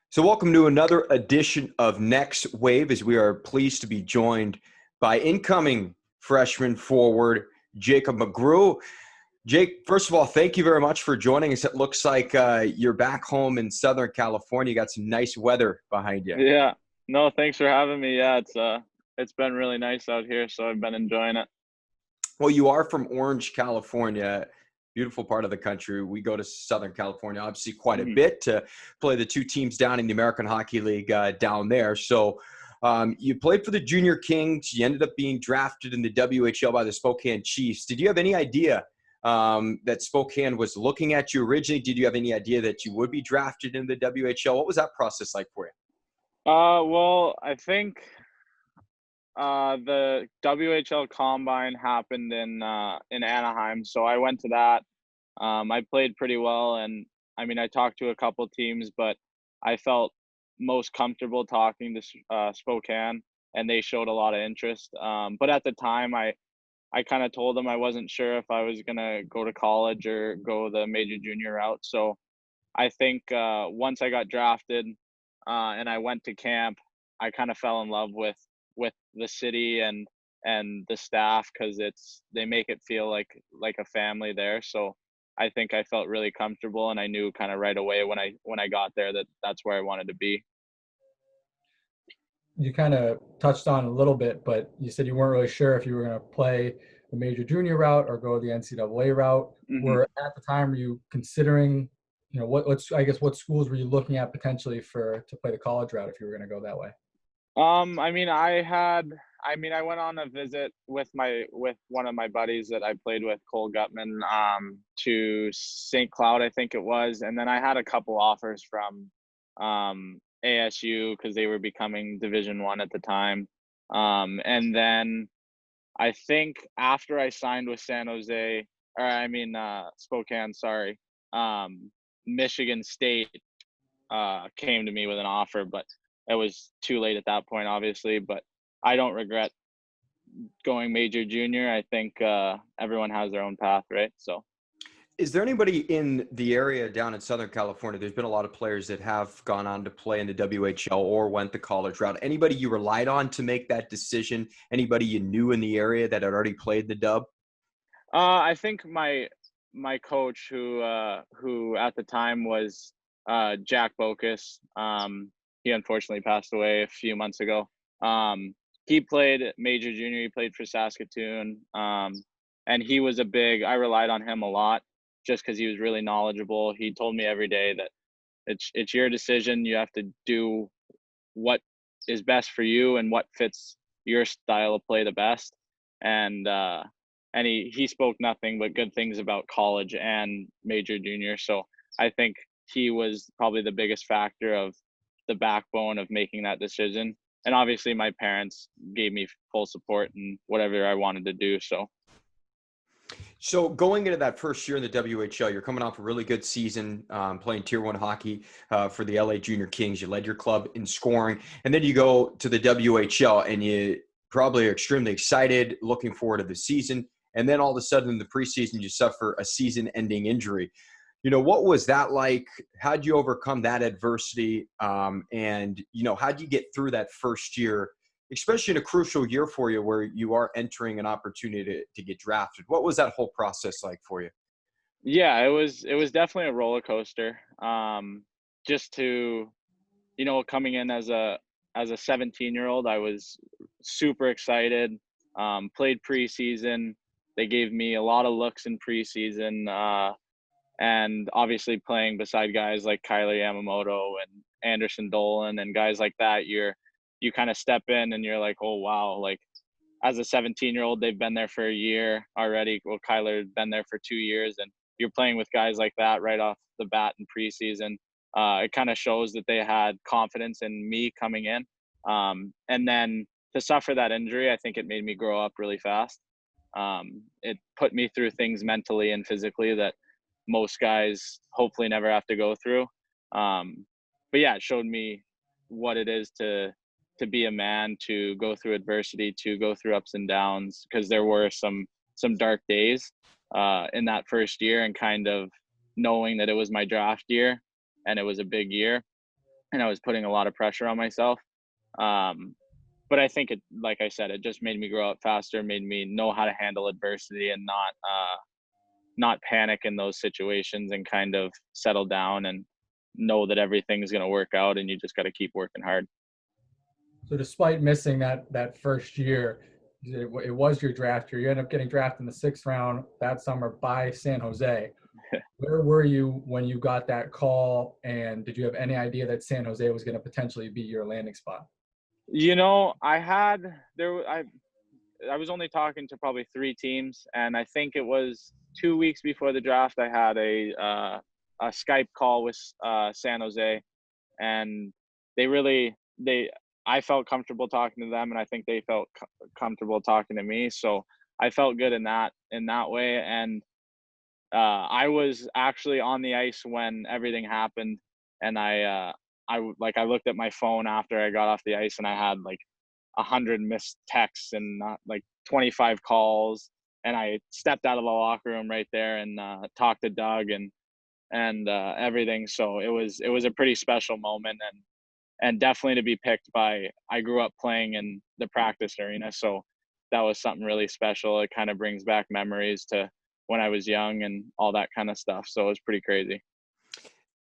So, welcome to another edition of Next Wave as we are pleased to be joined by incoming freshman forward Jacob McGrew. Jake, first of all, thank you very much for joining us. It looks like you're back home in Southern California. You got some nice weather behind you. Yeah. No, thanks for having me. Yeah, it's been really nice out here, so I've been enjoying it. Well, you are from Orange, California, beautiful part of the country. We go to Southern California, obviously, quite a hmm bit to play the two teams down in the American Hockey League down there. So you played for the Junior Kings. You ended up being drafted in the WHL by the Spokane Chiefs. Did you have any idea that Spokane was looking at you originally? Did you have any idea that you would be drafted in the WHL? What was that process like for you? well, I think the WHL Combine happened in Anaheim, so I went to that. I played pretty well, and I mean, I talked to a couple teams, but I felt most comfortable talking to Spokane, and they showed a lot of interest. But at the time, I kind of told them I wasn't sure if I was gonna go to college or go the major junior route. So I think once I got drafted and I went to camp, I kind of fell in love with the city and the staff because they make it feel like a family there. So I think I felt really comfortable, and I knew kind of right away when I got there that that's where I wanted to be. You kind of touched on a little bit, but you said you weren't really sure if you were going to play the major junior route or go the NCAA route. hmm Were at the time, were you considering, what schools were you looking at potentially to play the college route if you were going to go that way? I mean, I went on a visit with one of my buddies that I played with, Cole Gutman, to St. Cloud, I think it was, and then I had a couple offers from ASU because they were becoming Division One at the time, and then I think after I signed with San Jose, or I mean Spokane, sorry, Michigan State came to me with an offer, but it was too late at that point, obviously. But I don't regret going major junior. I think everyone has their own path, right? So Is there anybody in the area down in Southern California? There's been a lot of players that have gone on to play in the WHL or went the college route. Anybody you relied on to make that decision? Anybody you knew in the area that had already played the dub? I think my coach, who at the time was Jack Bocus, he unfortunately passed away a few months ago. He played major junior. He played for Saskatoon, and he was I relied on him a lot just because he was really knowledgeable. He told me every day that it's your decision. You have to do what is best for you and what fits your style of play the best. And he spoke nothing but good things about college and major junior. So I think he was probably the biggest factor of the backbone of making that decision. And obviously my parents gave me full support in whatever I wanted to do. So So going into that first year in the WHL, you're coming off a really good season playing Tier 1 hockey for the LA Junior Kings. You led your club in scoring. And then you go to the WHL and you probably are extremely excited, looking forward to the season. And then all of a sudden in the preseason, you suffer a season-ending injury. What was that like? How'd you overcome that adversity? How'd you get through that first year, especially in a crucial year for you where you are entering an opportunity to get drafted? What was that whole process like for you? yeah, it was definitely a roller coaster. Just to, coming in as a 17-year-old, I was super excited. Played preseason. They gave me a lot of looks in preseason, and obviously playing beside guys like Kyler Yamamoto and Anderson Dolan and guys like that, you kind of step in and you're like, oh wow, like as a 17-year-old, they've been there for a year already. Well, Kyler had been there for 2 years, and you're playing with guys like that right off the bat in preseason. It kind of shows that they had confidence in me coming in. And then to suffer that injury, I think it made me grow up really fast. It put me through things mentally and physically that most guys hopefully never have to go through. But yeah, it showed me what it is to be a man, to go through adversity, to go through ups and downs, because there were some dark days in that first year, and kind of knowing that it was my draft year and it was a big year. and I was putting a lot of pressure on myself. Um, but I think it, like I said, it just made me grow up faster, made me know how to handle adversity and not panic in those situations, and kind of settle down and know that everything's going to work out, and you just got to keep working hard. So despite missing that first year, it was your draft year. You ended up getting drafted in the 6th round that summer by San Jose. Where were you when you got that call, and did you have any idea that San Jose was going to potentially be your landing spot? You know, I was only talking to probably 3 teams, and I think it was 2 weeks before the draft I had a Skype call with San Jose, and they I felt comfortable talking to them, and I think they felt comfortable talking to me. So I felt good in that way. And I was actually on the ice when everything happened, and I looked at my phone after I got off the ice, and I had like 100 missed texts and like 25 calls. And I stepped out of the locker room right there and talked to Doug and everything. So it was a pretty special moment, and definitely to be picked by. I grew up playing in the practice arena, so that was something really special. It kind of brings back memories to when I was young and all that kind of stuff. So it was pretty crazy.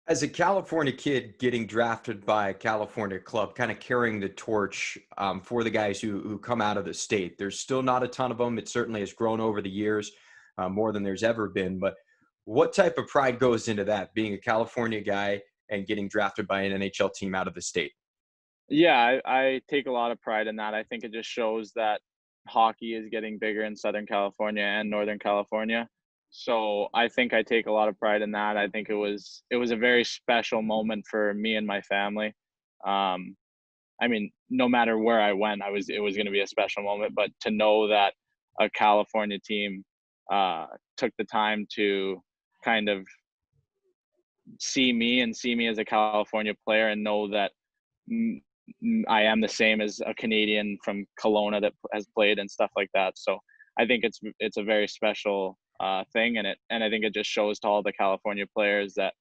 As a California kid getting drafted by a California club, kind of carrying the torch for the guys who come out of the state, there's still not a ton of them. It certainly has grown over the years, more than there's ever been. But what type of pride goes into that, being a California guy and getting drafted by an NHL team out of the state? Yeah, I take a lot of pride in that. I think it just shows that hockey is getting bigger in Southern California and Northern California. So I think I take a lot of pride in that. I think it was a very special moment for me and my family. Um, I mean, no matter where I went, it was going to be a special moment. But to know that a California team took the time to kind of see me as a California player, and know that I am the same as a Canadian from Kelowna that has played and stuff like that. So I think it's a very special thing, and I think it just shows to all the California players that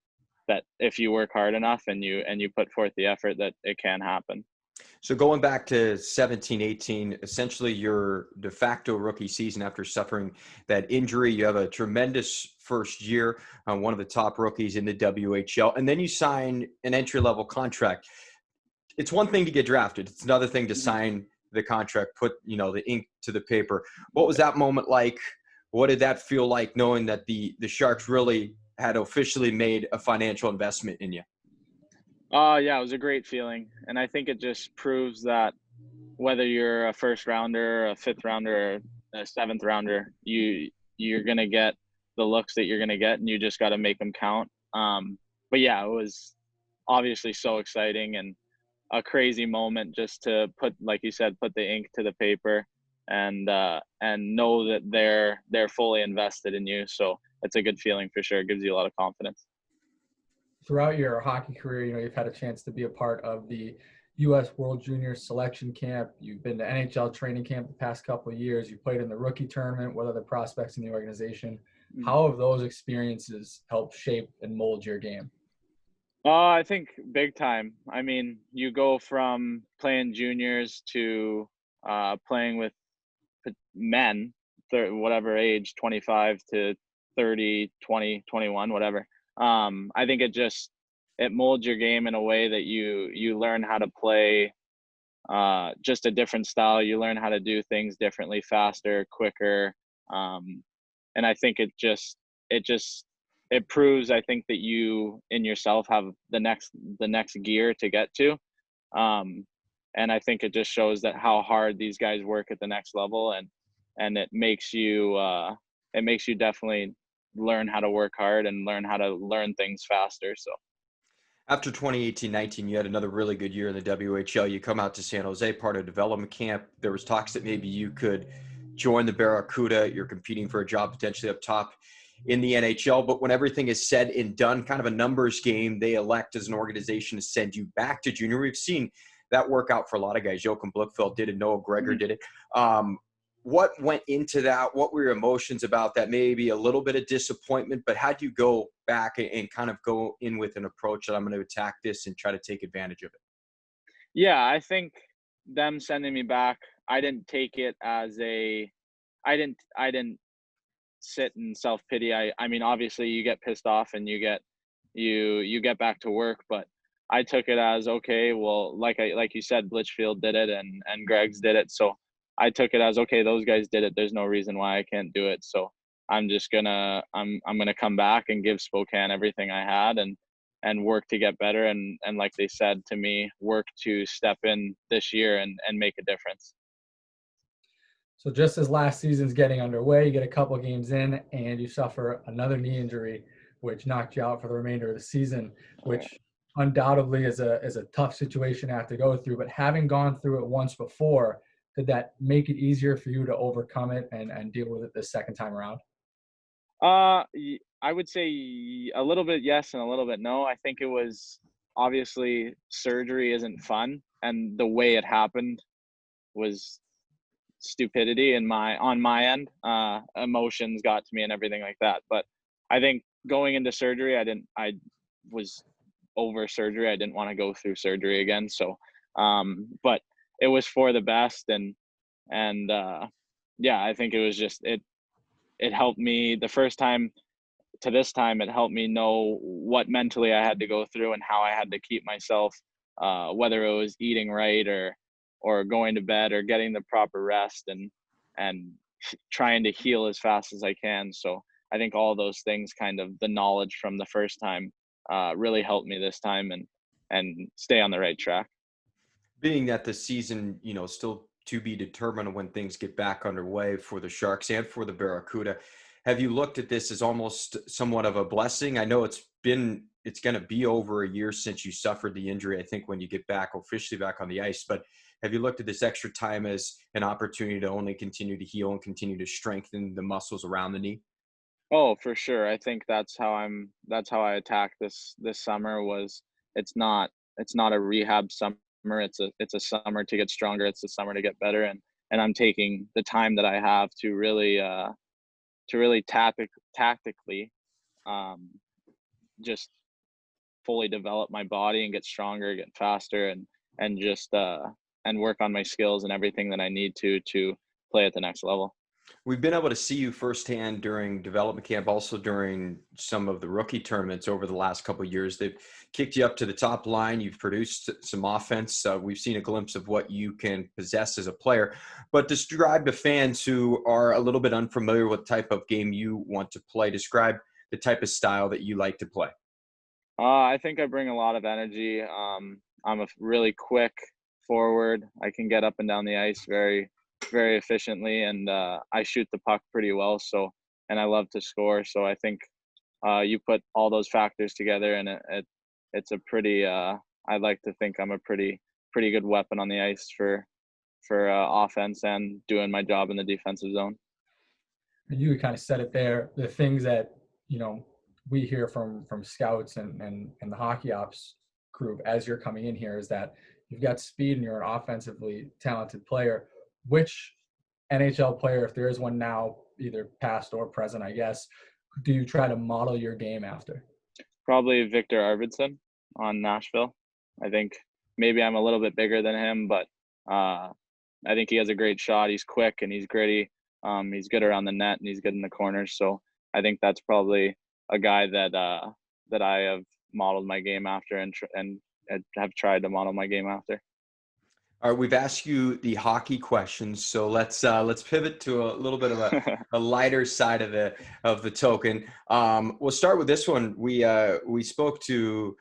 if you work hard enough and you put forth the effort, that it can happen. So going back to 17-18, essentially your de facto rookie season after suffering that injury, you have a tremendous first year, one of the top rookies in the WHL, and then you sign an entry-level contract. It's one thing to get drafted. It's another thing to sign the contract, put, the ink to the paper. What was that moment like? What did that feel like, knowing that the Sharks really had officially made a financial investment in you? Yeah, it was a great feeling. And I think it just proves that whether you're a first rounder, a 5th rounder, or a 7th rounder, you're going to get the looks that you're going to get, and you just got to make them count. But yeah, it was obviously so exciting and a crazy moment, just to put, like you said, put the ink to the paper and know that they're fully invested in you. So it's a good feeling for sure. It gives you a lot of confidence. Throughout your hockey career, you've had a chance to be a part of the U.S. World Junior Selection Camp. You've been to NHL training camp the past couple of years. You played in the rookie tournament with other prospects in the organization. How have those experiences helped shape and mold your game? I think big time. I mean, you go from playing juniors to playing with men, whatever age, 25 to 30, 20, 21, whatever. I think it molds your game in a way that you learn how to play just a different style. You learn how to do things differently, faster, quicker. And I think it proves, I think, that you in yourself have the next gear to get to. And I think it just shows that how hard these guys work at the next level, and it makes you definitely learn how to work hard and learn how to learn things faster. So After 2018-19, you had another really good year in the WHL. You come out to San Jose, part of development camp. There was talks that maybe you could join the Barracuda. You're competing for a job potentially up top in the NHL. But when everything is said and done, kind of a numbers game, they elect as an organization to send you back to junior. We've seen that work out for a lot of guys. Joachim Blichfeld did it. Noah Gregor did it. what went into that? What were your emotions about that? Maybe a little bit of disappointment, but how'd you go back and kind of go in with an approach that I'm going to attack this and try to take advantage of it? Yeah, I think them sending me back, I didn't take it as I didn't sit in self-pity. I mean, obviously you get pissed off and you get back to work, but I took it as, okay, well, like you said, Blitchfield did it and Greg's did it. So I took it as, okay, those guys did it. There's no reason why I can't do it. So I'm gonna come back and give Spokane everything I had and work to get better and like they said to me, work to step in this year and make a difference. So just as last season's getting underway, you get a couple games in and you suffer another knee injury, which knocked you out for the remainder of the season, which undoubtedly is a tough situation to have to go through. But having gone through it once before, did that make it easier for you to overcome it and deal with it the second time around? I would say a little bit yes and a little bit no. I think it was obviously surgery isn't fun, and the way it happened was stupidity in my on my end. Emotions got to me and everything like that. But I think going into surgery, I was over surgery. I didn't want to go through surgery again. So, but it was for the best, and yeah, I think it was just it helped me the first time to this time. It helped me know what mentally I had to go through and how I had to keep myself, whether it was eating right or going to bed or getting the proper rest and trying to heal as fast as I can. So I think all those things, kind of the knowledge from the first time, really helped me this time and stay on the right track. Being that the season, still to be determined when things get back underway for the Sharks and for the Barracuda, have you looked at this as almost somewhat of a blessing? I know it's going to be over a year since you suffered the injury, I think, when you get back officially back on the ice, but have you looked at this extra time as an opportunity to only continue to heal and continue to strengthen the muscles around the knee? Oh, for sure. I think that's how I attack this summer. Was it's not a rehab summer. It's a summer to get stronger. It's a summer to get better, and I'm taking the time that I have to really tactically, um, just fully develop my body and get stronger, get faster, and just and work on my skills and everything that I need to play at the next level. We've been able to see you firsthand during development camp, also during some of the rookie tournaments over the last couple of years. They've kicked you up to the top line. You've produced some offense. We've seen a glimpse of what you can possess as a player. But describe to fans who are a little bit unfamiliar with the type of game you want to play. Describe the type of style that you like to play. I think I bring a lot of energy. I'm a really quick forward. I can get up and down the ice very efficiently, and I shoot the puck pretty well. So, and I love to score. So I think you put all those factors together, and it's a pretty. I like to think I'm a pretty good weapon on the ice for offense and doing my job in the defensive zone. You kind of said it there. The things that we hear from scouts and the hockey ops group as you're coming in here is that you've got speed and you're an offensively talented player. Which NHL player, if there is one now, either past or present, I guess, do you try to model your game after? Probably Victor Arvidsson on Nashville. I think maybe I'm a little bit bigger than him, but I think he has a great shot. He's quick and he's gritty. He's good around the net and he's good in the corners. So I think that's probably a guy that I have modeled my game after and have tried to model my game after. All right, we've asked you the hockey questions, so let's pivot to a little bit of a lighter side of the token. We'll start with this one. We spoke to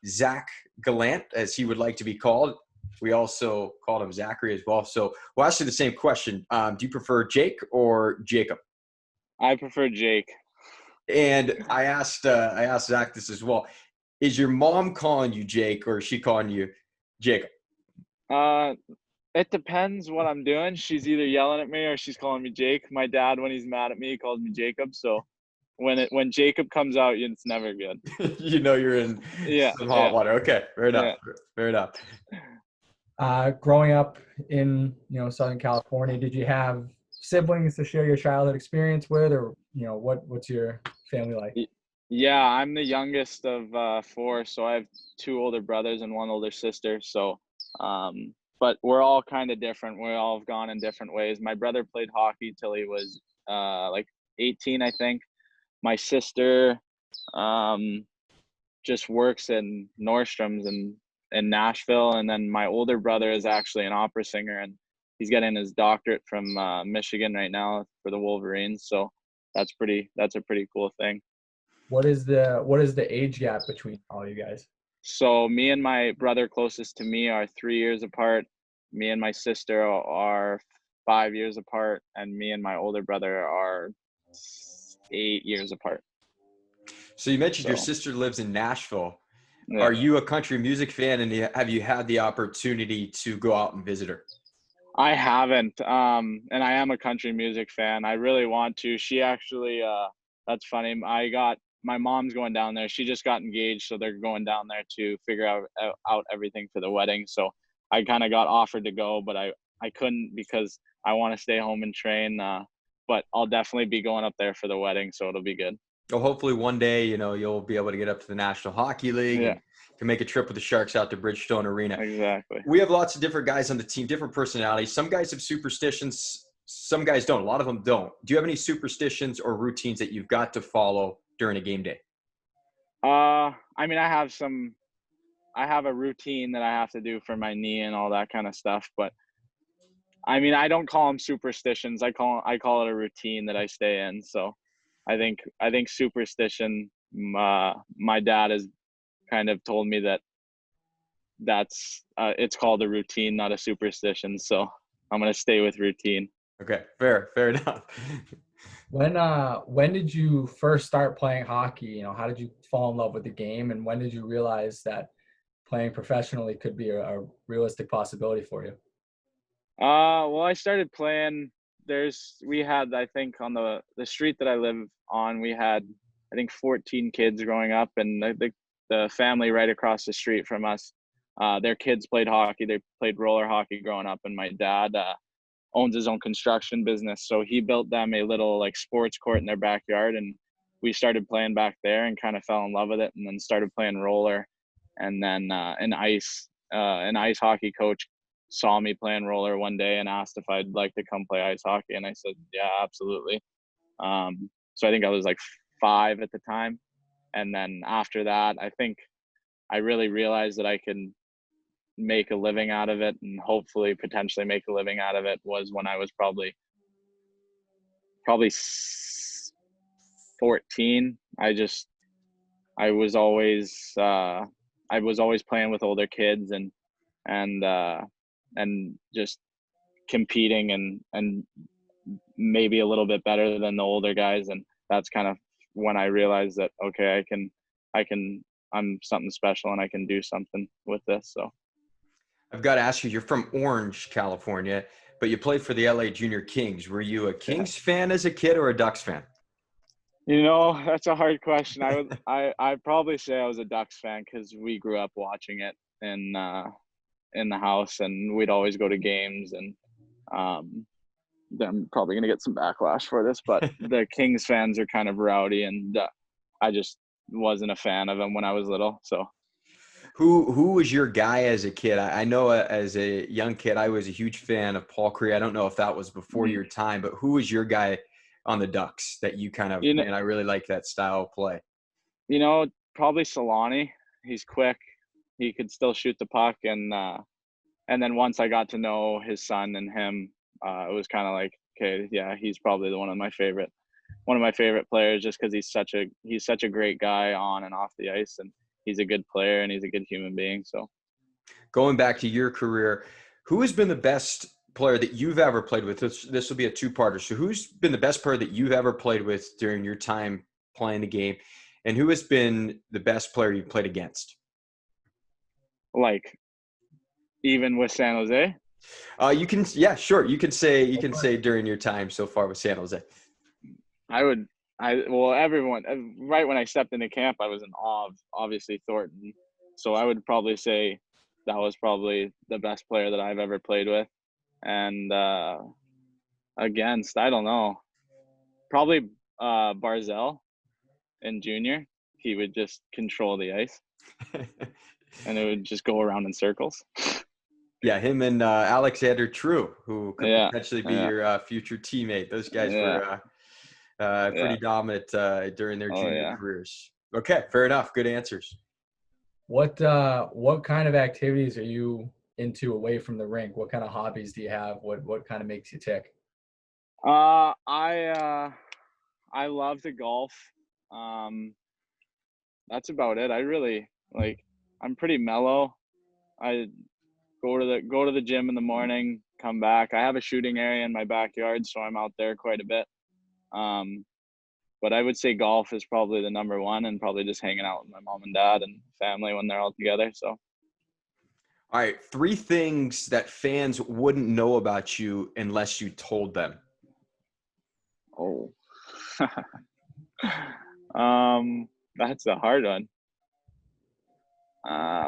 Zach Gallant, as he would like to be called. We also called him Zachary as well. So we'll ask you the same question. Do you prefer Jake or Jacob? I prefer Jake. And I asked Zach this as well. Is your mom calling you Jake or is she calling you Jacob? It depends what I'm doing. She's either yelling at me or she's calling me Jake. My dad, when he's mad at me, he calls me Jacob. So when Jacob comes out, it's never good. You're in Yeah, some hot water. Okay, fair enough. yeah. Fair enough. Growing up in, Southern California, did you have siblings to share your childhood experience with, or, what's your family like? Y- Yeah, I'm the youngest of four, so I have two older brothers and one older sister. So, but we're all kind of different. We all have gone in different ways. My brother played hockey till he was like 18, I think. My sister um, just works in Nordstrom's in Nashville, and then my older brother is actually an opera singer, and he's getting his doctorate from Michigan right now for the Wolverines. So that's a pretty cool thing. What is the age gap between all you guys? So me and my brother closest to me are 3 years apart. Me and my sister are 5 years apart, and me and my older brother are 8 years apart. So you mentioned your So sister lives in Nashville. yeah. Are you a country music fan, and have you had the opportunity to go out and visit her? I haven't, and I am a country music fan. I really want to. She actually, that's funny. My mom's going down there. She just got engaged, so they're going down there to figure out everything for the wedding. So I kind of got offered to go, but I couldn't because I want to stay home and train. But I'll definitely be going up there for the wedding, so it'll be good. Well, hopefully one day, you'll be able to get up to the National Hockey League Yeah, and can make a trip with the Sharks out to Bridgestone Arena. exactly. We have lots of different guys on the team, different personalities. Some guys have superstitions, some guys don't. A lot of them don't. Do you have any superstitions or routines that you've got to follow during a game day? I mean, I have a routine that I have to do for my knee and all that kind of stuff, but I mean, I don't call them superstitions. I call it a routine that I stay in. So I think superstition. My dad has kind of told me that's it's called a routine, not a superstition. So I'm gonna stay with routine. Okay, fair enough. When did you first start playing hockey? How did you fall in love with the game, and when did you realize that playing professionally could be a realistic possibility for you? Well, I started playing. We had, I think, on the street that I live on, we had, I think, 14 kids growing up, and the family right across the street from us, their kids played hockey. They played roller hockey growing up, and my dad owns his own construction business, so he built them a little like sports court in their backyard, and we started playing back there and kind of fell in love with it, and then started playing roller, and then an ice hockey coach saw me playing roller one day and asked if I'd like to come play ice hockey, and I said, yeah, absolutely. So I think I was like 5 at the time, and then after that, I think I really realized that I can make a living out of it, and hopefully potentially make a living out of it, was when I was probably 14. I was always playing with older kids, and and just competing, and maybe a little bit better than the older guys, and that's kind of when I realized that, okay, I'm something special, and I can do something with this. So I've got to ask you, you're from Orange, California, but you played for the LA Junior Kings. Were you a yeah, Kings fan as a kid or a Ducks fan? that's a hard question. I'd probably say I was a Ducks fan because we grew up watching it in the house, and we'd always go to games, and um I'm probably going to get some backlash for this, but the Kings fans are kind of rowdy, and I just wasn't a fan of them when I was little. So Who was your guy as a kid? I know as a young kid, I was a huge fan of Paul Cree. I don't know if that was before mm, your time, but who was your guy on the Ducks that you kind of, you know, man, I really like that style of play? you know, probably Solani. He's quick. He could still shoot the puck, and then once I got to know his son and him, it was kind of like, okay, yeah, he's probably one of my favorite players, just because he's such a great guy on and off the ice, and he's a good player, and he's a good human being. So Going back to your career, who has been the best player that you've ever played with? This will be a two-parter. So who's been the best player that you've ever played with during your time playing the game? And who has been the best player you've played against? like, even with San Jose. You can, yeah, sure. You can say during your time so far with San Jose. Everyone, right when I stepped into camp, I was in awe of, obviously, Thornton. So I would probably say that was probably the best player that I've ever played with. And against, I don't know, probably Barzell in junior. He would just control the ice, and it would just go around in circles. Yeah, him and Alexander True, who could Yeah, potentially be yeah, your future teammate. Those guys yeah, were yeah. pretty dominant during their Oh junior yeah. careers. Okay, fair enough. Good answers. What kind of activities are you into away from the rink? What kind of hobbies do you have? What kind of makes you tick? I love to golf. Um, that's about it. I really like. I'm pretty mellow. I go to the gym in the morning, come back. I have a shooting area in my backyard, so I'm out there quite a bit. Um, but I would say golf is probably the number one, and probably just hanging out with my mom and dad and family when they're all together. So, All right, 3 things that fans wouldn't know about you unless you told them. oh, that's a hard one.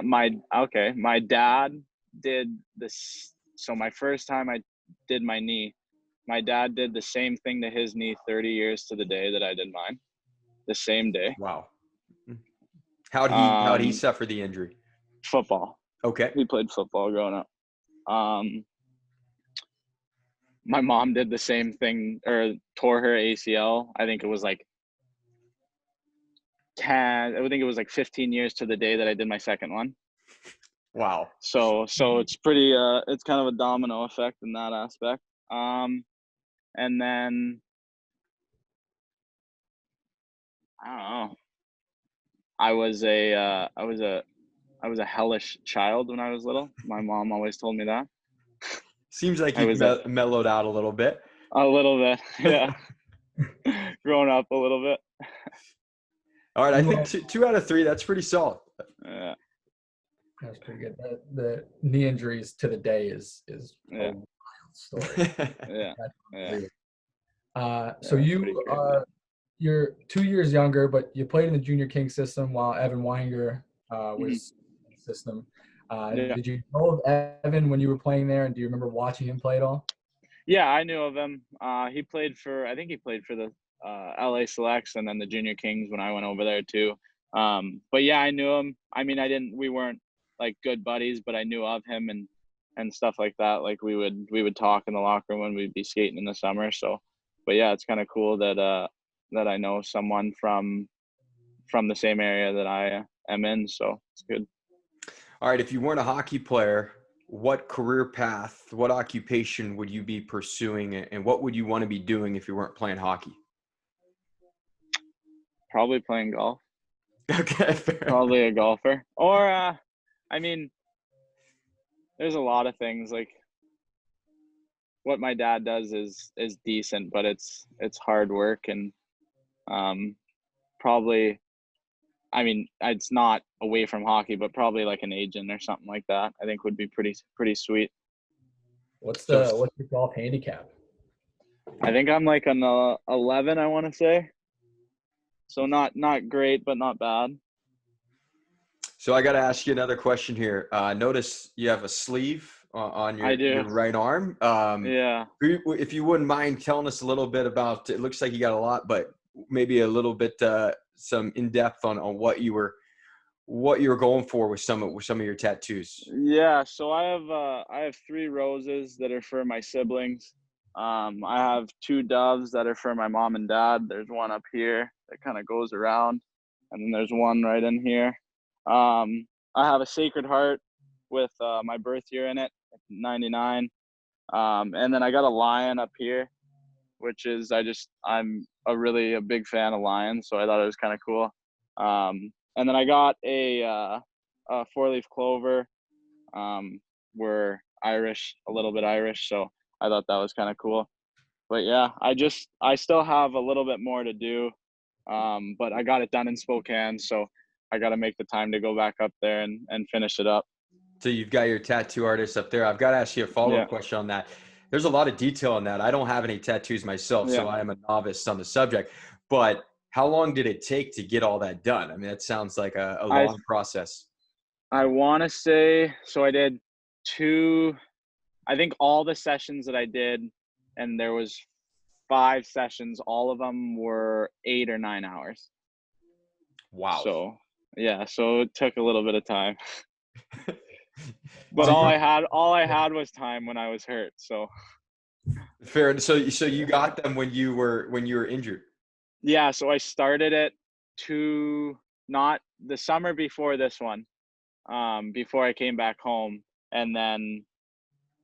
My dad did this. So my first time I did my knee, my dad did the same thing to his knee 30 years to the day that I did mine, the same day. Wow. How'd he Um, suffer the injury? Football. Okay. He played football growing up. My mom did the same thing, or tore her ACL. I think it was like 10. I think it was like 15 years to the day that I did my second one. Wow. So it's pretty. It's kind of a domino effect in that aspect. And then I don't know. I was a hellish child when I was little. My mom always told me that. Seems like I you've was mellowed out a little bit. a little bit, yeah. Growing up a little bit. All right, I You think 2 out of 3. That's pretty solid. Yeah, That's pretty good. The knee injuries to the day is yeah, a wild story. yeah, yeah. So Yeah, pretty crazy. you're 2 years younger, but you played in the Junior King system while Evan Weinger Mhm. was in the system. Yeah, Did you know of Evan when you were playing there, and do you remember watching him play at all? yeah. I knew of him. He played for. I think he played for the LA Selects and then the Junior Kings when I went over there too. But yeah, I knew him. I mean, I didn't. We weren't like good buddies, but I knew of him and stuff like that. Like we would talk in the locker room when we'd be skating in the summer. So, but yeah, it's kind of cool that that I know someone from the same area that I am in. So it's good. All right, if you weren't a hockey player, what career path, what occupation would you be pursuing, and what would you want to be doing if you weren't playing hockey? Probably playing golf. Okay, fair. Probably a golfer. Or I mean, there's a lot of things like what my dad does is decent, but it's hard work and um probably I mean, it's not away from hockey, but probably like an agent or something like that. I think would be pretty sweet. So, What's your golf handicap? I think I'm like an 11, I want to say. So not great, but not bad. so I got to ask you another question here. Notice you have a sleeve on I do. your right arm. Yeah. If you wouldn't mind telling us a little bit about, it looks like you got a lot, but maybe a little bit, some in depth on what you were going for with some of your tattoos. Yeah, so I have 3 roses that are for my siblings. I have 2 doves that are for my mom and dad. There's one up here that kind of goes around, and then there's one right in here. I have a Sacred Heart with my birth year in it, 99. And then I got a lion up here, which is I'm a big fan of lions, so I thought it was kind of cool. And then I got a 4-leaf clover. We're Irish, a little bit Irish, so I thought that was kind of cool. But yeah, I still have a little bit more to do, but I got it done in Spokane, so I got to make the time to go back up there and finish it up. So you've got your tattoo artist up there. I've got to ask you a Yeah, follow-up question on that. There's a lot of detail on that. I don't have any tattoos myself, yeah. so I am a novice on the subject. But how long did it take to get all that done? I mean, that sounds like a I long process. I want to say, so I did two, I think all the sessions that I did, and there was 5 sessions, all of them were 8 or 9 hours. Wow. So yeah, so it took a little bit of time, but So Well, all I had was time when I was hurt. So fair. So you got them when you were injured. yeah, so I started it not the summer before this one, before I came back home, and then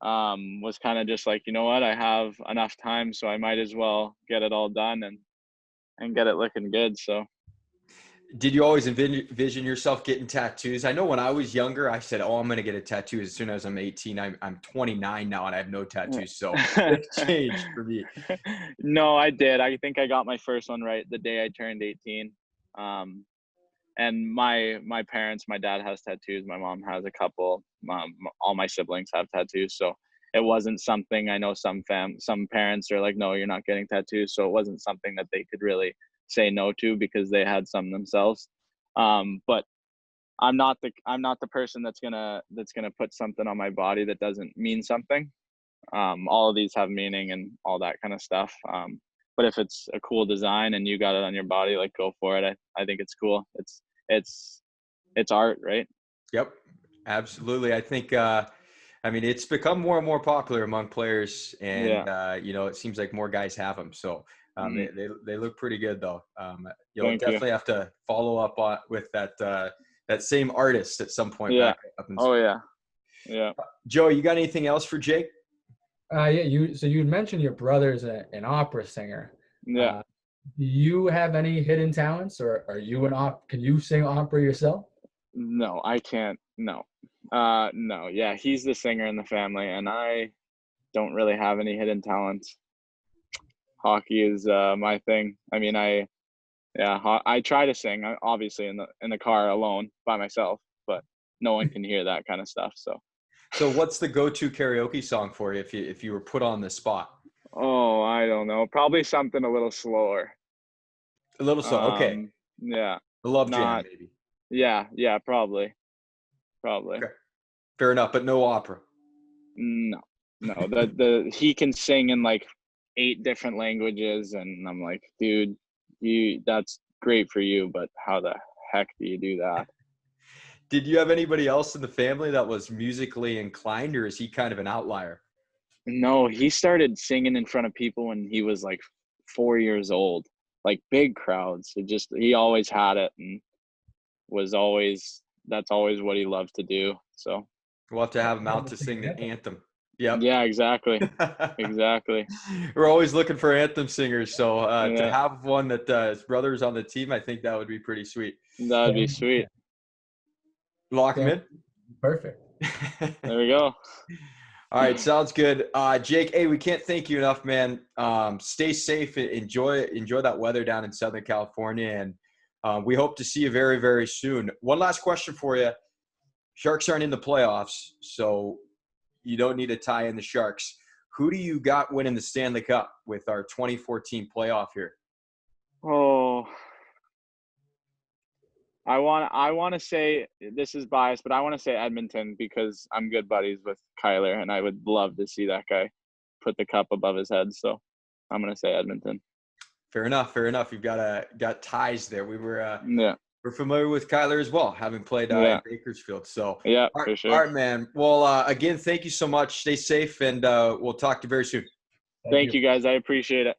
was kind of just like, you know what, I have enough time, so I might as well get it all done and get it looking good. So Did you always envision yourself getting tattoos? I know when I was younger, I said, "Oh, I'm going to get a tattoo as soon as I'm 18." I'm 29 now, and I have no tattoos, so it's changed for me. no, I did. I think I got my first one right the day I turned 18. Um, and my parents, my dad has tattoos, my mom has a couple, all my siblings have tattoos, so it wasn't something. I know some parents are like, no, you're not getting tattoos, so it wasn't something that they could really say no to because they had some themselves. But I'm not the person that's gonna put something on my body that doesn't mean something. All of these have meaning and all that kind of stuff. But if it's a cool design and you got it on your body, like, go for it. I think it's cool. It's it's art, right? Yep, absolutely. I think, I mean, it's become more and more popular among players, and Yeah. it seems like more guys have them. So Hmm. they look pretty good, though. You'll Thank you. definitely have to follow up on with that same artist at some point Yeah. back up in Oh school. yeah. Yeah. Joe, you got anything else for Jake? yeah, you mentioned your brother's an opera singer. Yeah. Uh, do you have any hidden talents, or are you can you sing opera yourself? No, I can't. No. No. Yeah, he's the singer in the family, and I don't really have any hidden talents. Hockey is my thing. I mean, I try to sing, obviously in the car alone by myself, but no one can hear that kind of stuff. So, So, what's the go-to karaoke song for you if you were put on the spot? oh, I don't know, probably something a little slower. A little slow. Okay, Yeah, the Love Jam, not maybe. yeah, probably. Okay, fair enough, but no opera. No, no. The he can sing in like 8 different languages, and I'm like, dude, that's great for you, but how the heck do you do that? Did you have anybody else in the family that was musically inclined, or is he kind of an outlier? No, he started singing in front of people when he was like 4 years old, like big crowds. He always had it and was always that's always what he loved to do. So We'll have to have him Love out to to sing sing an the anthem. anthem. Yep. yeah, exactly, exactly. We're always looking for anthem singers. So to Yeah, have one that his brother's on the team, I think that would be pretty sweet. that'd be Sam, sweet. Lock him Sam, in. perfect. There we go. All right, sounds good. Jake, hey, we can't thank you enough, man. Stay safe. Enjoy that weather down in Southern California, and we hope to see you very, very soon. One last question for you. Sharks aren't in the playoffs, so you don't need to tie in the Sharks. Who do you got winning the Stanley Cup with our 2014 playoff here? Oh, I want to say this is biased, but I want to say Edmonton because I'm good buddies with Kyler, and I would love to see that guy put the cup above his head. So I'm gonna say Edmonton. Fair enough. Fair enough. You've got ties there. Yeah, We're familiar with Kyler as well, having played in yeah, Bakersfield. So, yeah, all right, for all sure. right, man. Well, again, thank you so much. Stay safe, and we'll talk to you very soon. Thank Thank you. you guys. I appreciate it.